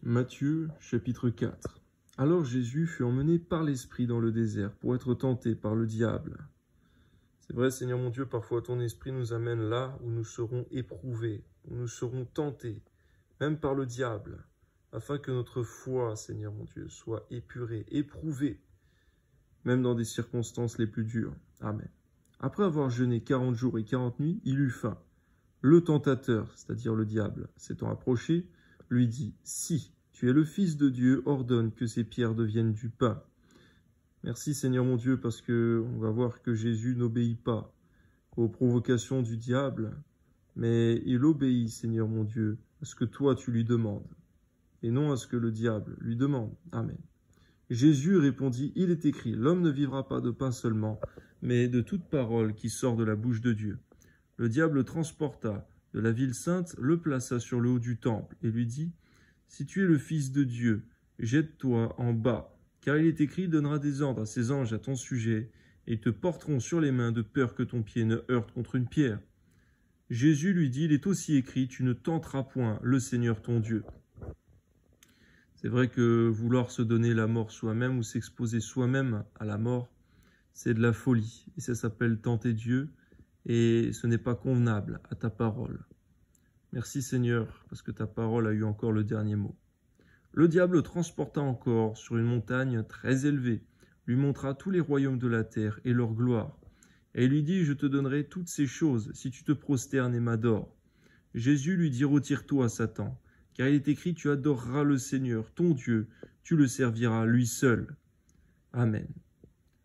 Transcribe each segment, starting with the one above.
Matthieu, chapitre 4. Alors Jésus fut emmené par l'Esprit dans le désert pour être tenté par le diable. C'est vrai, Seigneur mon Dieu, parfois ton Esprit nous amène là où nous serons éprouvés, où nous serons tentés, même par le diable, afin que notre foi, Seigneur mon Dieu, soit épurée, éprouvée, même dans des circonstances les plus dures. Amen. Après avoir jeûné 40 jours et 40 nuits, il eut faim. Le tentateur, c'est-à-dire le diable, s'étant approché, lui dit « Si tu es le Fils de Dieu, ordonne que ces pierres deviennent du pain. » Merci Seigneur mon Dieu, parce que on va voir que Jésus n'obéit pas aux provocations du diable, mais il obéit, Seigneur mon Dieu, à ce que toi tu lui demandes, et non à ce que le diable lui demande. Amen. Jésus répondit, il est écrit, l'homme ne vivra pas de pain seulement, mais de toute parole qui sort de la bouche de Dieu. Le diable le transporta de la ville sainte, le plaça sur le haut du temple, et lui dit, si tu es le Fils de Dieu, jette-toi en bas, car il est écrit, il donnera des ordres à ses anges à ton sujet, et ils te porteront sur les mains de peur que ton pied ne heurte contre une pierre. Jésus lui dit, il est aussi écrit, tu ne tenteras point le Seigneur ton Dieu. C'est vrai que vouloir se donner la mort soi-même ou s'exposer soi-même à la mort, c'est de la folie. Et ça s'appelle tenter Dieu, et ce n'est pas convenable à ta parole. Merci Seigneur, parce que ta parole a eu encore le dernier mot. Le diable le transporta encore sur une montagne très élevée, lui montra tous les royaumes de la terre et leur gloire. Et il lui dit, je te donnerai toutes ces choses si tu te prosternes et m'adores. Jésus lui dit, retire-toi, Satan, car il est écrit, tu adoreras le Seigneur, ton Dieu, tu le serviras lui seul. Amen.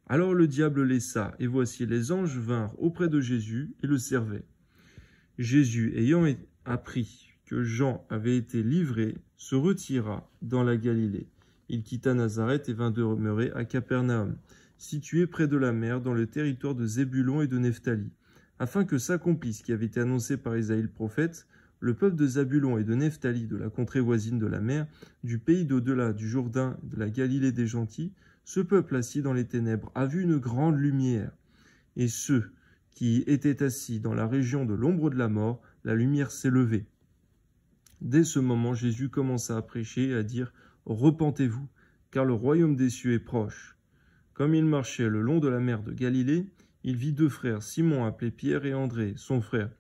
Alors le diable laissa, et voici les anges vinrent auprès de Jésus et le servaient. Jésus, ayant appris que Jean avait été livré, se retira dans la Galilée. Il quitta Nazareth et vint demeurer à Capernaum, situé près de la mer, dans le territoire de Zébulon et de Nephtali, afin que s'accomplisse ce qui avait été annoncé par Isaïe le prophète. Le peuple de Zabulon et de Nephtali, de la contrée voisine de la mer, du pays d'au-delà du Jourdain, de la Galilée des gentils, ce peuple assis dans les ténèbres a vu une grande lumière. Et ceux qui étaient assis dans la région de l'ombre de la mort, la lumière s'est levée. Dès ce moment, Jésus commença à prêcher et à dire « Repentez-vous, car le royaume des cieux est proche. » Comme il marchait le long de la mer de Galilée, il vit deux frères, Simon appelé Pierre et André, son frère,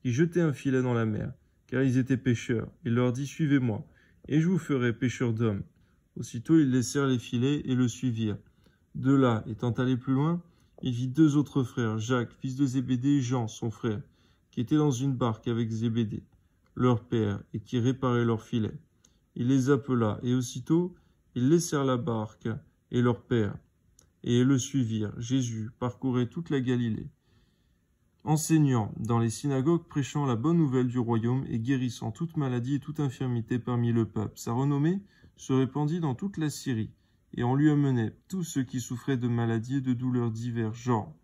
qui jetaient un filet dans la mer, car ils étaient pêcheurs. Il leur dit « Suivez-moi, et je vous ferai pêcheurs d'hommes. » Aussitôt ils laissèrent les filets et le suivirent. De là, étant allé plus loin, il vit deux autres frères, Jacques, fils de Zébédée, et Jean, son frère, qui étaient dans une barque avec Zébédée, leur père, et qui réparaient leurs filets. Il les appela, et aussitôt ils laissèrent la barque et leur père, et le suivirent. Jésus parcourait toute la Galilée, enseignant dans les synagogues, prêchant la bonne nouvelle du royaume et guérissant toute maladie et toute infirmité parmi le peuple. Sa renommée se répandit dans toute la Syrie, et on lui amenait tous ceux qui souffraient de maladies et de douleurs divers genres,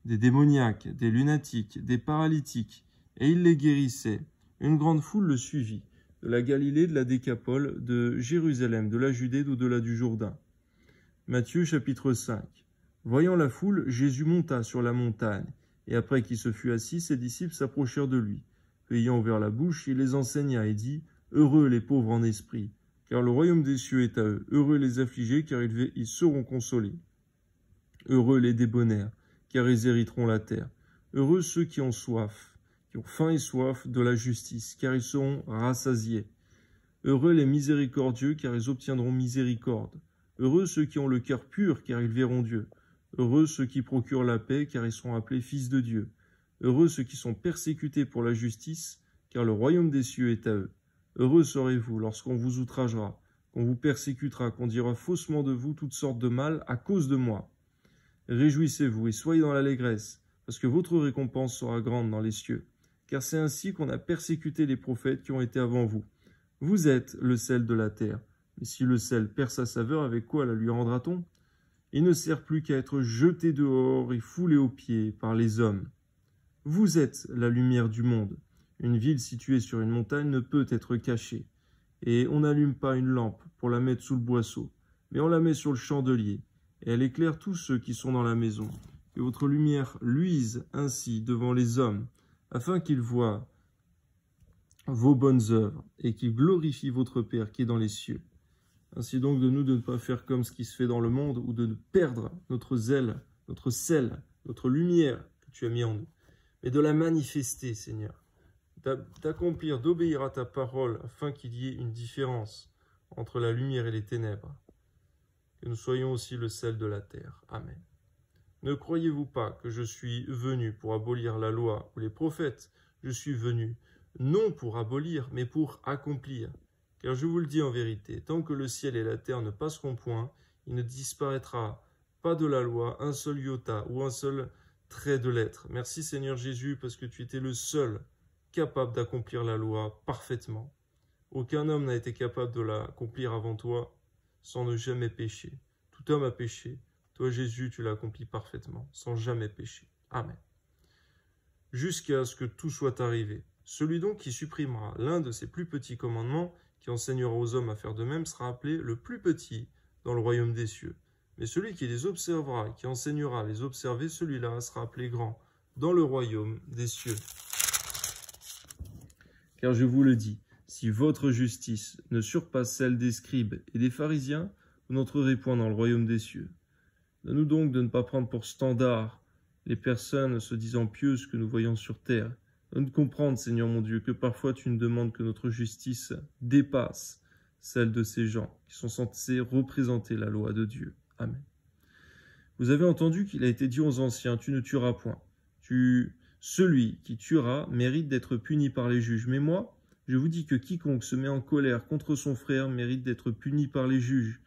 des démoniaques, des lunatiques, des paralytiques, et il les guérissait. Une grande foule le suivit, de la Galilée, de la Décapole, de Jérusalem, de la Judée, d'au-delà du Jourdain. Matthieu chapitre 5. Voyant la foule, Jésus monta sur la montagne, et après qu'il se fut assis, ses disciples s'approchèrent de lui. Puis, ayant ouvert la bouche, il les enseigna et dit, « Heureux les pauvres en esprit, car le royaume des cieux est à eux. Heureux les affligés, car ils seront consolés. Heureux les débonnaires, car ils hériteront la terre. Heureux ceux qui ont soif, qui ont faim et soif de la justice, car ils seront rassasiés. Heureux les miséricordieux, car ils obtiendront miséricorde. Heureux ceux qui ont le cœur pur, car ils verront Dieu. Heureux ceux qui procurent la paix, car ils seront appelés fils de Dieu. Heureux ceux qui sont persécutés pour la justice, car le royaume des cieux est à eux. Heureux serez-vous lorsqu'on vous outragera, qu'on vous persécutera, qu'on dira faussement de vous toutes sortes de mal à cause de moi. Réjouissez-vous et soyez dans l'allégresse, parce que votre récompense sera grande dans les cieux. Car c'est ainsi qu'on a persécuté les prophètes qui ont été avant vous. Vous êtes le sel de la terre. Mais si le sel perd sa saveur, avec quoi la lui rendra-t-on? Il ne sert plus qu'à être jeté dehors et foulé aux pieds par les hommes. Vous êtes la lumière du monde. Une ville située sur une montagne ne peut être cachée. Et on n'allume pas une lampe pour la mettre sous le boisseau, mais on la met sur le chandelier, et elle éclaire tous ceux qui sont dans la maison. Que votre lumière luise ainsi devant les hommes, afin qu'ils voient vos bonnes œuvres et qu'il glorifie votre Père qui est dans les cieux. Ainsi donc de nous de ne pas faire comme ce qui se fait dans le monde ou de perdre notre zèle, notre sel, notre lumière que tu as mis en nous, mais de la manifester, Seigneur, d'accomplir, d'obéir à ta parole afin qu'il y ait une différence entre la lumière et les ténèbres. Que nous soyons aussi le sel de la terre. Amen. Ne croyez-vous pas que je suis venu pour abolir la loi ou les prophètes? Je suis venu non pour abolir, mais pour accomplir. Car je vous le dis en vérité, tant que le ciel et la terre ne passeront point, il ne disparaîtra pas de la loi un seul iota ou un seul trait de lettre. Merci Seigneur Jésus, parce que tu étais le seul capable d'accomplir la loi parfaitement. Aucun homme n'a été capable de l'accomplir avant toi sans ne jamais pécher. Tout homme a péché. Toi, Jésus, tu l'as accompli parfaitement, sans jamais pécher. Amen. Jusqu'à ce que tout soit arrivé. Celui donc qui supprimera l'un de ces plus petits commandements, qui enseignera aux hommes à faire de même, sera appelé le plus petit dans le royaume des cieux. Mais celui qui les observera, qui enseignera à les observer, celui-là sera appelé grand dans le royaume des cieux. Car je vous le dis, si votre justice ne surpasse celle des scribes et des pharisiens, vous n'entrerez point dans le royaume des cieux. Donne-nous donc de ne pas prendre pour standard les personnes se disant pieuses que nous voyons sur terre. Donne-nous de comprendre, Seigneur mon Dieu, que parfois tu nous demandes que notre justice dépasse celle de ces gens qui sont censés représenter la loi de Dieu. Amen. Vous avez entendu qu'il a été dit aux anciens, tu ne tueras point. Celui qui tuera mérite d'être puni par les juges. Mais moi, je vous dis que quiconque se met en colère contre son frère mérite d'être puni par les juges.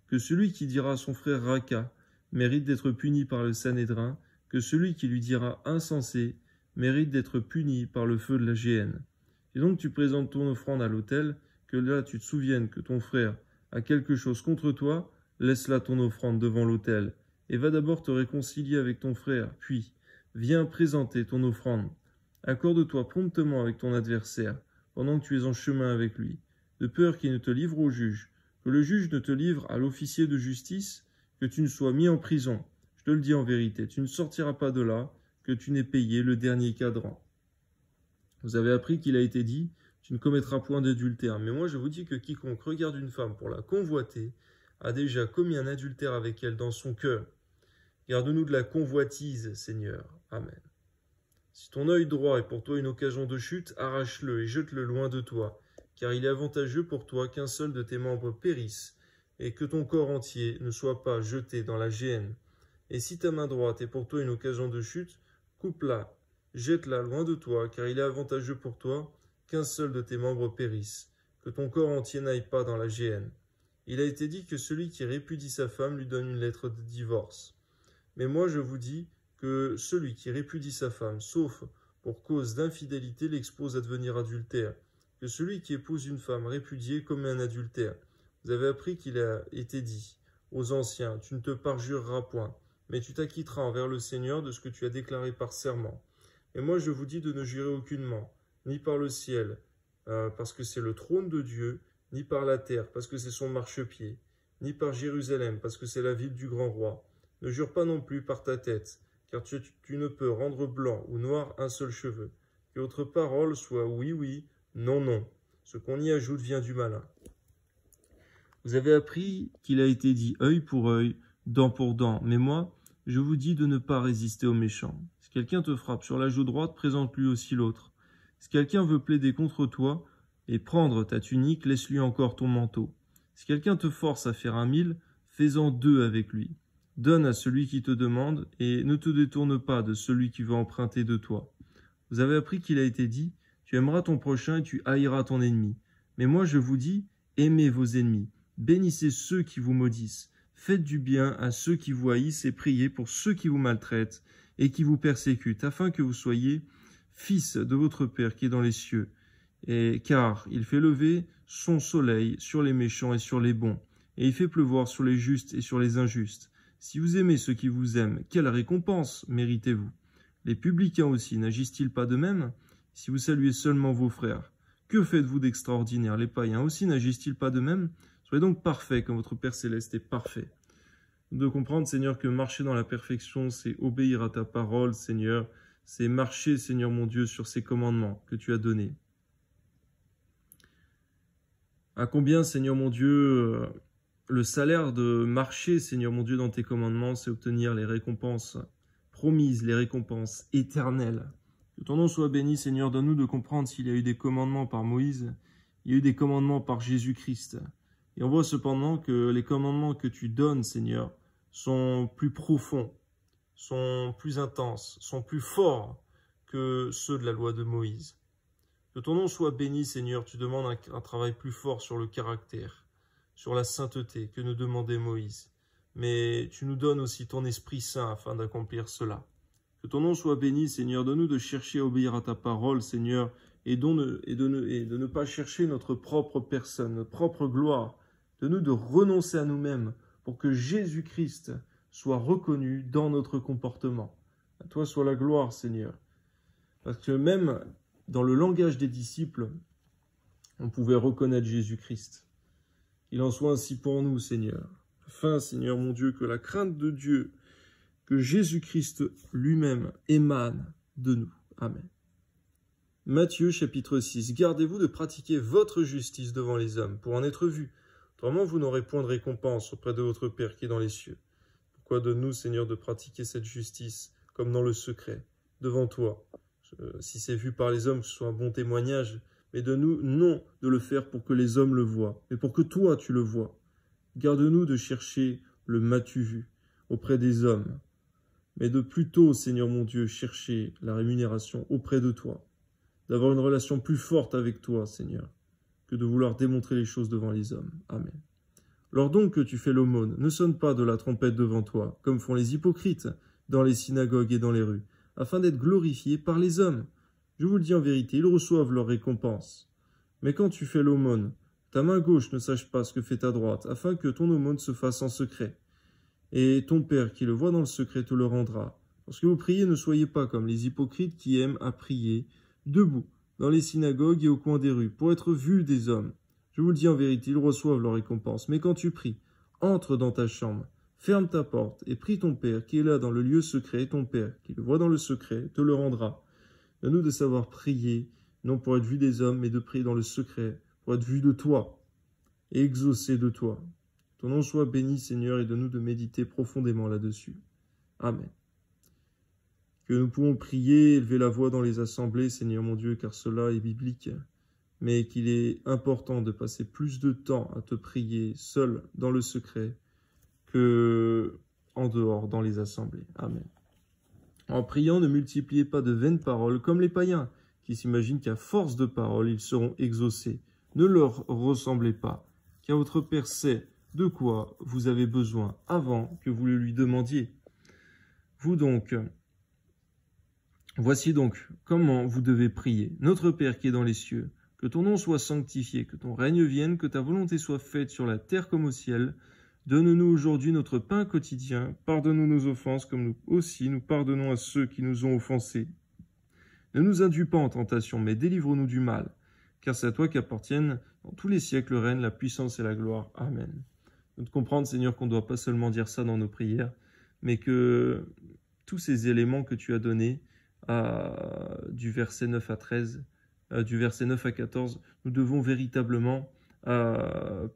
Que celui qui dira à son frère Raka mérite d'être puni par le Sanhédrin, que celui qui lui dira insensé mérite d'être puni par le feu de la géhenne. Et donc tu présentes ton offrande à l'autel, que là tu te souviennes que ton frère a quelque chose contre toi, laisse là ton offrande devant l'autel, et va d'abord te réconcilier avec ton frère, puis viens présenter ton offrande. Accorde-toi promptement avec ton adversaire, pendant que tu es en chemin avec lui, de peur qu'il ne te livre au juge, que le juge ne te livre à l'officier de justice, que tu ne sois mis en prison. Je te le dis en vérité, tu ne sortiras pas de là, que tu n'aies payé le dernier cadran. Vous avez appris qu'il a été dit, tu ne commettras point d'adultère. Mais moi je vous dis que quiconque regarde une femme pour la convoiter, a déjà commis un adultère avec elle dans son cœur. Garde-nous de la convoitise, Seigneur. Amen. Si ton œil droit est pour toi une occasion de chute, arrache-le et jette-le loin de toi, car il est avantageux pour toi qu'un seul de tes membres périsse, et que ton corps entier ne soit pas jeté dans la géhenne. Et si ta main droite est pour toi une occasion de chute, coupe-la, jette-la loin de toi, car il est avantageux pour toi qu'un seul de tes membres périsse, que ton corps entier n'aille pas dans la géhenne. Il a été dit que celui qui répudie sa femme lui donne une lettre de divorce. Mais moi je vous dis que celui qui répudie sa femme, sauf pour cause d'infidélité, l'expose à devenir adultère, que celui qui épouse une femme répudiée commet un adultère. Vous avez appris qu'il a été dit aux anciens, tu ne te parjureras point, mais tu t'acquitteras envers le Seigneur de ce que tu as déclaré par serment. Et moi je vous dis de ne jurer aucunement, ni par le ciel, parce que c'est le trône de Dieu, ni par la terre, parce que c'est son marchepied, ni par Jérusalem, parce que c'est la ville du grand roi. Ne jure pas non plus par ta tête, car tu ne peux rendre blanc ou noir un seul cheveu. Que votre parole soit oui, oui, non, non. Ce qu'on y ajoute vient du malin. Vous avez appris qu'il a été dit œil pour œil, dent pour dent. Mais moi, je vous dis de ne pas résister aux méchants. Si quelqu'un te frappe sur la joue droite, présente-lui aussi l'autre. Si quelqu'un veut plaider contre toi et prendre ta tunique, laisse-lui encore ton manteau. Si quelqu'un te force à faire 1000, fais-en 2 avec lui. Donne à celui qui te demande et ne te détourne pas de celui qui veut emprunter de toi. Vous avez appris qu'il a été dit, tu aimeras ton prochain et tu haïras ton ennemi. Mais moi je vous dis, aimez vos ennemis, bénissez ceux qui vous maudissent, faites du bien à ceux qui vous haïssent et priez pour ceux qui vous maltraitent et qui vous persécutent, afin que vous soyez fils de votre Père qui est dans les cieux. Car il fait lever son soleil sur les méchants et sur les bons, et il fait pleuvoir sur les justes et sur les injustes. Si vous aimez ceux qui vous aiment, quelle récompense méritez-vous? Les publicains aussi, n'agissent-ils pas de même? Si vous saluez seulement vos frères, que faites-vous d'extraordinaire? Les païens aussi, n'agissent-ils pas de même? Soyez donc parfaits comme votre Père céleste est parfait. Nous devons comprendre, Seigneur, que marcher dans la perfection, c'est obéir à ta parole, Seigneur. C'est marcher, Seigneur mon Dieu, sur ces commandements que tu as donnés. À combien, Seigneur mon Dieu, le salaire de marcher, Seigneur mon Dieu, dans tes commandements, c'est obtenir les récompenses promises, les récompenses éternelles. Que ton nom soit béni, Seigneur, donne-nous de comprendre s'il y a eu des commandements par Moïse, il y a eu des commandements par Jésus-Christ. Et on voit cependant que les commandements que tu donnes, Seigneur, sont plus profonds, sont plus intenses, sont plus forts que ceux de la loi de Moïse. Que ton nom soit béni, Seigneur, tu demandes un travail plus fort sur le caractère, sur la sainteté que nous demandait Moïse. Mais tu nous donnes aussi ton Esprit Saint afin d'accomplir cela. Que ton nom soit béni, Seigneur, donne-nous de chercher à obéir à ta parole, Seigneur, et de ne pas chercher notre propre personne, notre propre gloire. Donne-nous de renoncer à nous-mêmes pour que Jésus-Christ soit reconnu dans notre comportement. À toi soit la gloire, Seigneur. Parce que même dans le langage des disciples, on pouvait reconnaître Jésus-Christ. Qu'il en soit ainsi pour nous, Seigneur. Afin, Seigneur mon Dieu, que la crainte de Dieu, que Jésus-Christ lui-même émane de nous. Amen. Matthieu chapitre 6. Gardez-vous de pratiquer votre justice devant les hommes, pour en être vus. Autrement, vous n'aurez point de récompense auprès de votre Père qui est dans les cieux. Pourquoi donne-nous, Seigneur, de pratiquer cette justice comme dans le secret, devant toi? Si c'est vu par les hommes, que ce soit un bon témoignage, mais donne-nous non de le faire pour que les hommes le voient, mais pour que toi tu le vois. Garde-nous de chercher le m'as-tu vu auprès des hommes, mais de plutôt, Seigneur mon Dieu, chercher la rémunération auprès de toi, d'avoir une relation plus forte avec toi, Seigneur, que de vouloir démontrer les choses devant les hommes. Amen. Lors donc que tu fais l'aumône, ne sonne pas de la trompette devant toi, comme font les hypocrites dans les synagogues et dans les rues, afin d'être glorifiés par les hommes. Je vous le dis en vérité, ils reçoivent leur récompense. Mais quand tu fais l'aumône, ta main gauche ne sache pas ce que fait ta droite, afin que ton aumône se fasse en secret. Et ton Père qui le voit dans le secret te le rendra. Lorsque vous priez, ne soyez pas comme les hypocrites qui aiment à prier, debout, dans les synagogues et au coin des rues, pour être vus des hommes. Je vous le dis en vérité, ils reçoivent leur récompense. Mais quand tu pries, entre dans ta chambre, ferme ta porte et prie ton Père qui est là dans le lieu secret, ton Père qui le voit dans le secret te le rendra. Donne-nous de savoir prier, non pour être vu des hommes, mais de prier dans le secret, pour être vu de toi et exaucé de toi. Ton nom soit béni, Seigneur, et donne-nous de méditer profondément là-dessus. Amen. Que nous pouvons prier, élever la voix dans les assemblées, Seigneur mon Dieu, car cela est biblique, mais qu'il est important de passer plus de temps à te prier seul dans le secret que en dehors dans les assemblées. Amen. En priant, ne multipliez pas de vaines paroles comme les païens, qui s'imaginent qu'à force de paroles, ils seront exaucés. Ne leur ressemblez pas, car votre Père sait de quoi vous avez besoin avant que vous le lui demandiez. Voici donc comment vous devez prier. Notre Père qui est dans les cieux, que ton nom soit sanctifié, que ton règne vienne, que ta volonté soit faite sur la terre comme au ciel. Donne-nous aujourd'hui notre pain quotidien. Pardonne-nous nos offenses comme nous aussi nous pardonnons à ceux qui nous ont offensés. Ne nous induis pas en tentation, mais délivre-nous du mal. Car c'est à toi qu'appartiennent dans tous les siècles règne la puissance et la gloire. Amen. Nous devons comprendre, Seigneur, qu'on ne doit pas seulement dire ça dans nos prières, mais que tous ces éléments que tu as donnés, du verset 9 à 13, du verset 9 à 14, nous devons véritablement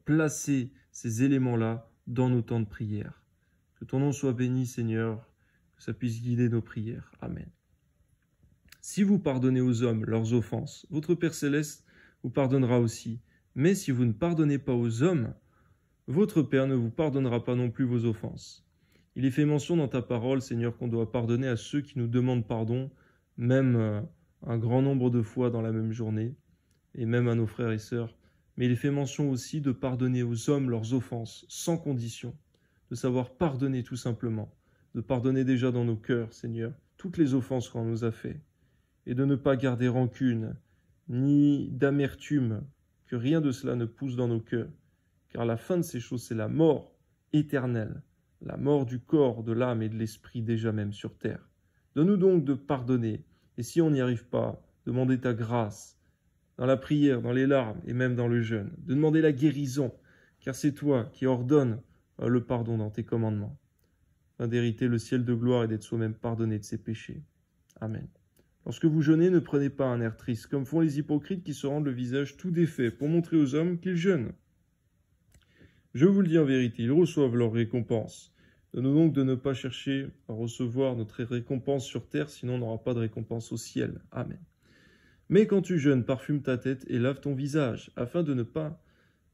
placer ces éléments-là dans nos temps de prière. Que ton nom soit béni, Seigneur, que ça puisse guider nos prières. Amen. Si vous pardonnez aux hommes leurs offenses, votre Père céleste vous pardonnera aussi. Mais si vous ne pardonnez pas aux hommes, votre Père ne vous pardonnera pas non plus vos offenses. Il est fait mention dans ta parole, Seigneur, qu'on doit pardonner à ceux qui nous demandent pardon, même un grand nombre de fois dans la même journée, et même à nos frères et sœurs. Mais il est fait mention aussi de pardonner aux hommes leurs offenses, sans condition, de savoir pardonner tout simplement, de pardonner déjà dans nos cœurs, Seigneur, toutes les offenses qu'on nous a faites, et de ne pas garder rancune, ni d'amertume, que rien de cela ne pousse dans nos cœurs, car la fin de ces choses, c'est la mort éternelle, la mort du corps, de l'âme et de l'esprit déjà même sur terre. Donne-nous donc de pardonner, et si on n'y arrive pas, demander ta grâce, dans la prière, dans les larmes et même dans le jeûne, de demander la guérison, car c'est toi qui ordonnes le pardon dans tes commandements, afin d'hériter le ciel de gloire et d'être soi-même pardonné de ses péchés. Amen. Lorsque vous jeûnez, ne prenez pas un air triste, comme font les hypocrites qui se rendent le visage tout défait pour montrer aux hommes qu'ils jeûnent. Je vous le dis en vérité, ils reçoivent leur récompense. Donne-nous donc de ne pas chercher à recevoir notre récompense sur terre, sinon on n'aura pas de récompense au ciel. Amen. Mais quand tu jeûnes, parfume ta tête et lave ton visage, afin de ne pas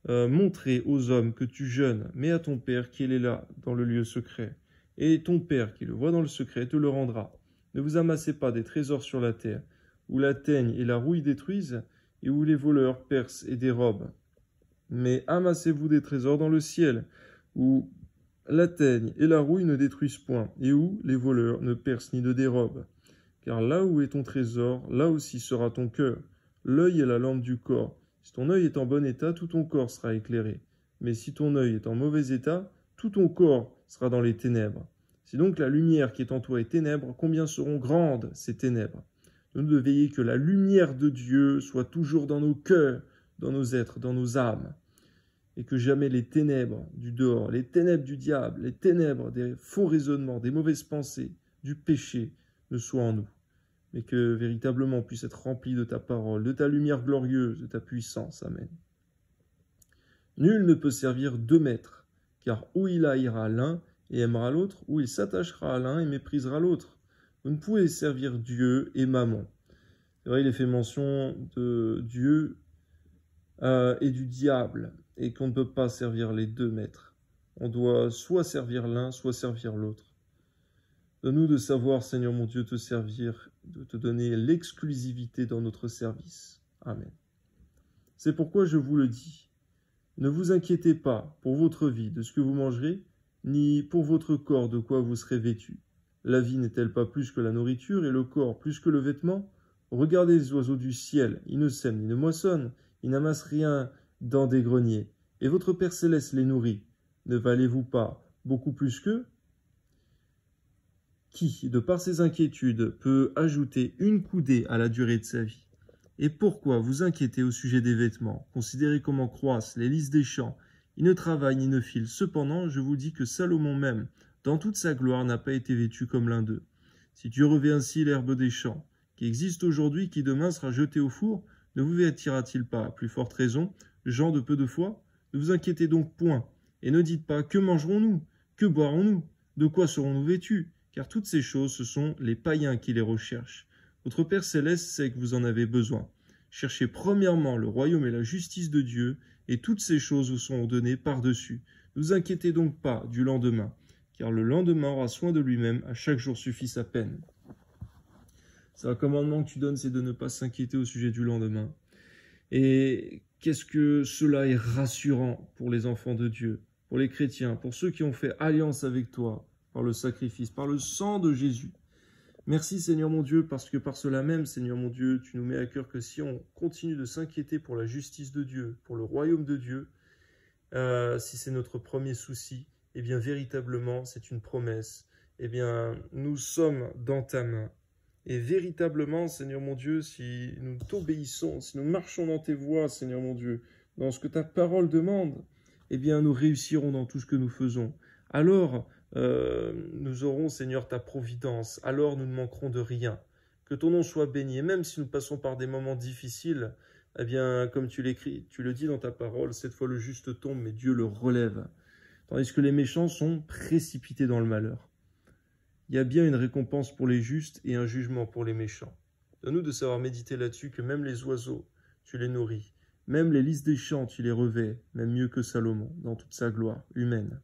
montrer aux hommes que tu jeûnes, mais à ton Père qui est là, dans le lieu secret. Et ton Père qui le voit dans le secret te le rendra. Ne vous amassez pas des trésors sur la terre, où la teigne et la rouille détruisent, et où les voleurs percent et dérobent. Mais amassez-vous des trésors dans le ciel, où la teigne et la rouille ne détruisent point, et où les voleurs ne percent ni ne dérobent. Car là où est ton trésor, là aussi sera ton cœur. L'œil est la lampe du corps. Si ton œil est en bon état, tout ton corps sera éclairé. Mais si ton œil est en mauvais état, tout ton corps sera dans les ténèbres. Si donc la lumière qui est en toi est ténèbres, combien seront grandes ces ténèbres? Nous devons veiller que la lumière de Dieu soit toujours dans nos cœurs, dans nos êtres, dans nos âmes. Et que jamais les ténèbres du dehors, les ténèbres du diable, les ténèbres des faux raisonnements, des mauvaises pensées, du péché, ne soient en nous. Mais que véritablement on puisse être rempli de ta parole, de ta lumière glorieuse, de ta puissance. Amen. Nul ne peut servir deux maîtres, car ou il haïra l'un et aimera l'autre, ou il s'attachera à l'un et méprisera l'autre. Vous ne pouvez servir Dieu et Mammon. C'est vrai, il est fait mention de Dieu et du diable, et qu'on ne peut pas servir les deux maîtres. On doit soit servir l'un, soit servir l'autre. Donne-nous de savoir, Seigneur mon Dieu, te servir, de te donner l'exclusivité dans notre service. Amen. C'est pourquoi je vous le dis. Ne vous inquiétez pas pour votre vie de ce que vous mangerez, ni pour votre corps de quoi vous serez vêtu. La vie n'est-elle pas plus que la nourriture, et le corps plus que le vêtement? Regardez les oiseaux du ciel, ils ne sèment ni ne moissonnent, ils n'amassent rien dans des greniers, et votre Père céleste les nourrit. Ne valez-vous pas beaucoup plus qu'eux? Qui, de par ses inquiétudes, peut ajouter une coudée à la durée de sa vie? Et pourquoi vous inquiétez au sujet des vêtements? Considérez comment croissent les lys des champs. Ils ne travaillent ni ne filent. Cependant, je vous dis que Salomon même, dans toute sa gloire, n'a pas été vêtu comme l'un d'eux. Si Dieu revêt ainsi l'herbe des champs, qui existe aujourd'hui, qui demain sera jetée au four, ne vous vêtira-t-il pas? À plus forte raison, gens de peu de foi? Ne vous inquiétez donc point, et ne dites pas, que mangerons-nous? Que boirons-nous? De quoi serons-nous vêtus? Car toutes ces choses, ce sont les païens qui les recherchent. Votre Père céleste sait que vous en avez besoin. Cherchez premièrement le royaume et la justice de Dieu, et toutes ces choses vous seront données par-dessus. Ne vous inquiétez donc pas du lendemain, car le lendemain aura soin de lui-même, à chaque jour suffit sa peine. C'est un commandement que tu donnes, c'est de ne pas s'inquiéter au sujet du lendemain. Et qu'est-ce que cela est rassurant pour les enfants de Dieu, pour les chrétiens, pour ceux qui ont fait alliance avec toi, par le sacrifice, par le sang de Jésus. Merci Seigneur mon Dieu, parce que par cela même, Seigneur mon Dieu, tu nous mets à cœur que si on continue de s'inquiéter pour la justice de Dieu, pour le royaume de Dieu, si c'est notre premier souci, eh bien véritablement c'est une promesse. Eh bien nous sommes dans ta main. Et véritablement, Seigneur mon Dieu, si nous t'obéissons, si nous marchons dans tes voies, Seigneur mon Dieu, dans ce que ta parole demande, eh bien nous réussirons dans tout ce que nous faisons. Alors, nous aurons, Seigneur, ta providence. Alors, nous ne manquerons de rien. Que ton nom soit béni. Et même si nous passons par des moments difficiles, eh bien, comme tu l'écris, tu le dis dans ta parole, cette fois le juste tombe, mais Dieu le relève. Tandis que les méchants sont précipités dans le malheur. Il y a bien une récompense pour les justes et un jugement pour les méchants. Donne-nous de savoir méditer là-dessus que même les oiseaux, tu les nourris. Même les lys des champs, tu les revêts, même mieux que Salomon, dans toute sa gloire humaine.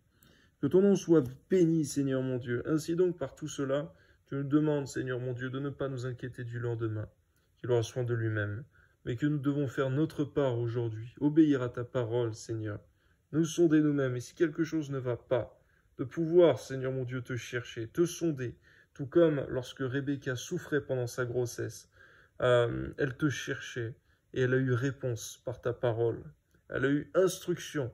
Que ton nom soit béni, Seigneur mon Dieu. Ainsi donc, par tout cela, tu nous demandes, Seigneur mon Dieu, de ne pas nous inquiéter du lendemain, qu'il aura soin de lui-même, mais que nous devons faire notre part aujourd'hui, obéir à ta parole, Seigneur, nous sonder nous-mêmes, et si quelque chose ne va pas, de pouvoir, Seigneur mon Dieu, te chercher, te sonder, tout comme lorsque Rebecca souffrait pendant sa grossesse, elle te cherchait, et elle a eu réponse par ta parole, elle a eu instruction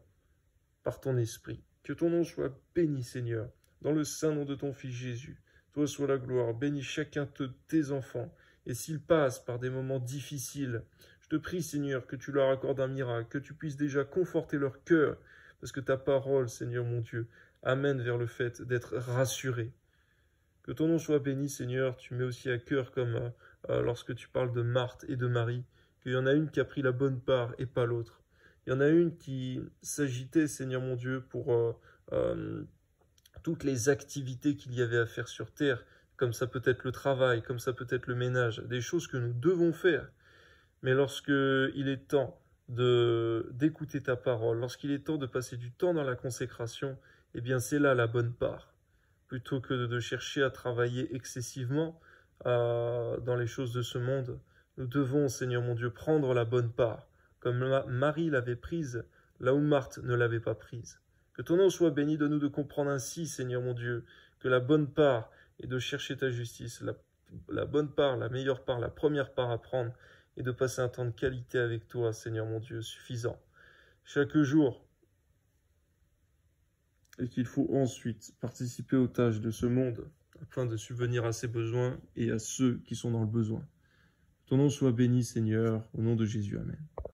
par ton esprit. Que ton nom soit béni, Seigneur, dans le saint nom de ton Fils Jésus. Toi soit la gloire, bénis chacun de tes enfants. Et s'ils passent par des moments difficiles, je te prie, Seigneur, que tu leur accordes un miracle, que tu puisses déjà conforter leur cœur, parce que ta parole, Seigneur mon Dieu, amène vers le fait d'être rassuré. Que ton nom soit béni, Seigneur. Tu mets aussi à cœur comme lorsque tu parles de Marthe et de Marie, qu'il y en a une qui a pris la bonne part et pas l'autre. Il y en a une qui s'agitait, Seigneur mon Dieu, pour toutes les activités qu'il y avait à faire sur terre, comme ça peut être le travail, comme ça peut être le ménage, des choses que nous devons faire. Mais lorsque il est temps d'écouter ta parole, lorsqu'il est temps de passer du temps dans la consécration, eh bien c'est là la bonne part. Plutôt que de chercher à travailler excessivement dans les choses de ce monde, nous devons, Seigneur mon Dieu, prendre la bonne part, comme Marie l'avait prise, là où Marthe ne l'avait pas prise. Que ton nom soit béni, donne-nous de comprendre ainsi, Seigneur mon Dieu, que la bonne part est de chercher ta justice, la bonne part, la meilleure part, la première part à prendre, et de passer un temps de qualité avec toi, Seigneur mon Dieu, suffisant. Chaque jour, et qu'il faut ensuite participer aux tâches de ce monde, afin de subvenir à ses besoins et à ceux qui sont dans le besoin. Ton nom soit béni, Seigneur, au nom de Jésus. Amen.